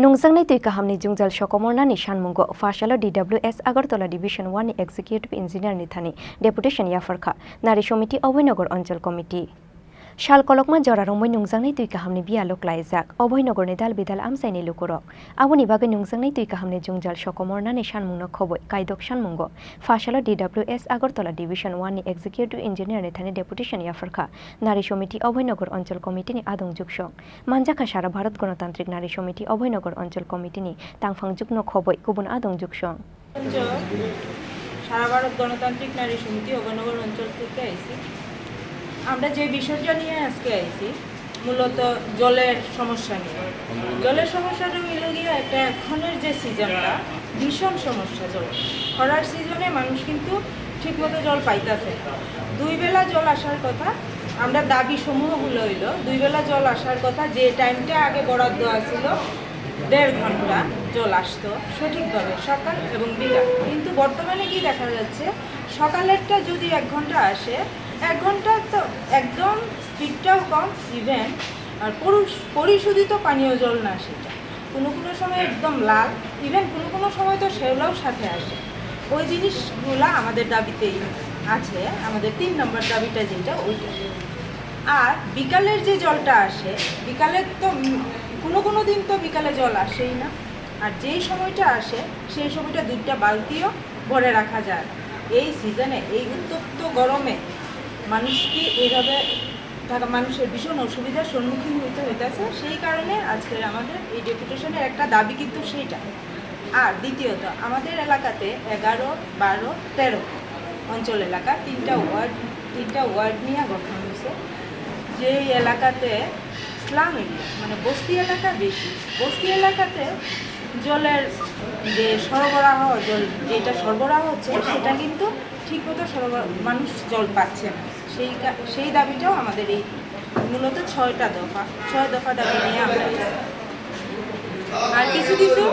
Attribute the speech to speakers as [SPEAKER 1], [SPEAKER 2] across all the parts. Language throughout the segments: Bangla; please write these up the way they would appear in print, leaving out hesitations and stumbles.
[SPEAKER 1] Nwngjaknai Twikaham ni Jwngjal Sokomorna ni Sanmungo Fashalo DWS Agartala Division 1 ni Executive Engineer ni Thani Deputation Yapharkha Nari Samity Abhoynagar Onchol Committee Shal kolokma jora rongmoi Nwngjaknai Twikaham ni bialok laijak Abhoynagar ni dal bidal amsaini lukurok aboni bagui Nwngjaknai Twikaham ni Jwngjal Sokomorna ni Sanmungno khoboi kaidok Sanmungo Fashalo DWS Agartala Division 1 ni Executive Engineer ni Thani Deputation Yapharkha Nari Samity Abhoynagar Onchol Committee ni adong juksong Nwngjakha Sara Bharat Ganotantrik Nari Samity Abhoynagar Onchol Committee ni tangphang jukno khoboi kubun adong juksong
[SPEAKER 2] সারা ভারত গণতান্ত্রিক নারী সমিতি অভয়নগর অঞ্চল থেকে আইছি আমরা যে বিষয়টা নিয়ে আজকে আইছি মূলত জলের সমস্যা নিয়ে জলের সমস্যাটা হইল গিয়ে একটা এখনের যে সিজনটা ভীষণ সমস্যা জল খরার সিজনে মানুষ কিন্তু ঠিকমতো জল পাইতেছে দুই বেলা জল আসার কথা আমরা দাবি সমূহগুলো হইল দুই বেলা জল আসার কথা যে টাইমটা আগে বরাদ্দ আছিল 1.5 ঘন্টা জল আসতো সঠিকভাবে সকাল এবং বিকাল কিন্তু বর্তমানে কি দেখা যাচ্ছে সকালেরটা যদি 1 ঘন্টা আসে 1 ঘন্টা তো একদম স্পিডটাও কম ইভেন আর পরিশোধিত পানীয় জল না সেটা কোনো কোনো সময় একদম লাল ইভেন কোনো কোনো সময় তো শ্যাওলাও সাথে আসে ওই জিনিসগুলো আমাদের দাবিতেই আছে আমাদের 3 নম্বর দাবিটা যেটা ওইটা আর বিকালের যে জলটা আসে বিকালের তো কোনো দিন তো বিকালে জল আসেই না আর যেই সময়টা আসে সেই সময়টা 2টা বালতিও ভরে রাখা যায় এই সিজনে এই উত্তপ্ত গরমে মানুষকে এইভাবে মানুষের ভীষণ অসুবিধার সম্মুখীন হইতেছে সেই কারণে আজকে আমাদের এই ডেপুটেশনের একটা দাবি কিন্তু সেইটা আর দ্বিতীয়ত আমাদের এলাকাতে 11, 12, 13 অঞ্চল এলাকা 3টা ওয়ার্ড নিয়ে গঠন হয়েছে যেই এলাকাতে স্লাম এরিয়া মানে বস্তি এলাকা বেশি বস্তি এলাকাতে জলের যে সরবরাহ জল যেটা সরবরাহ হচ্ছে সেটা কিন্তু ঠিকমতো মানুষ জল পাচ্ছে না সেই দাবিটাও আমাদের এই মূলত 6 দফা দাবি নিয়ে আমরা আর কিছু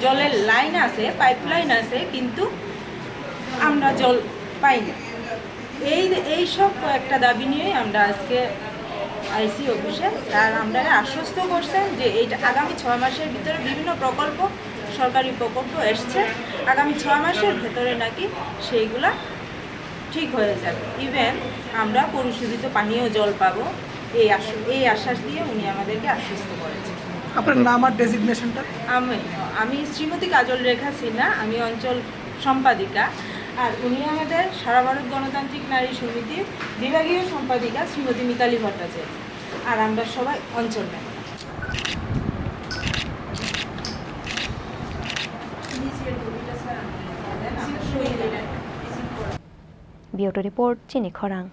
[SPEAKER 2] জলের লাইন আছে পাইপলাইন আছে কিন্তু আমরা জল পাই না এই সব একটা দাবি নিয়ে আমরা আজকে আইসি অফিসে আর আমরা আশ্বস্ত করছেন যে এইটা আগামী 6 মাসের ভিতরে বিভিন্ন প্রকল্প সরকারি প্রকল্প এসছে আগামী 6 মাসের ভেতরে নাকি সেইগুলা ঠিক হয়ে যাবে ইভেন আমরা পরিশোধিত পানীয় জল পাবো এই আশ্বাস দিয়ে উনি আমাদেরকে আশ্বস্ত করেছেন।
[SPEAKER 3] আপনার নাম আর ডেজিগনেশনটা?
[SPEAKER 2] আমি শ্রীমতী কাজল রেখা সিনহা আমি অঞ্চল সম্পাদিকা আর উনি আমাদের সারা ভারত গণতান্ত্রিক নারী সমিতির বিভাগীয় সম্পাদিকা শ্রীমতী মিতালি ভট্টাচার্য আর আমরা সবাই অঞ্চল member.
[SPEAKER 1] Bureau Report Chini Khorang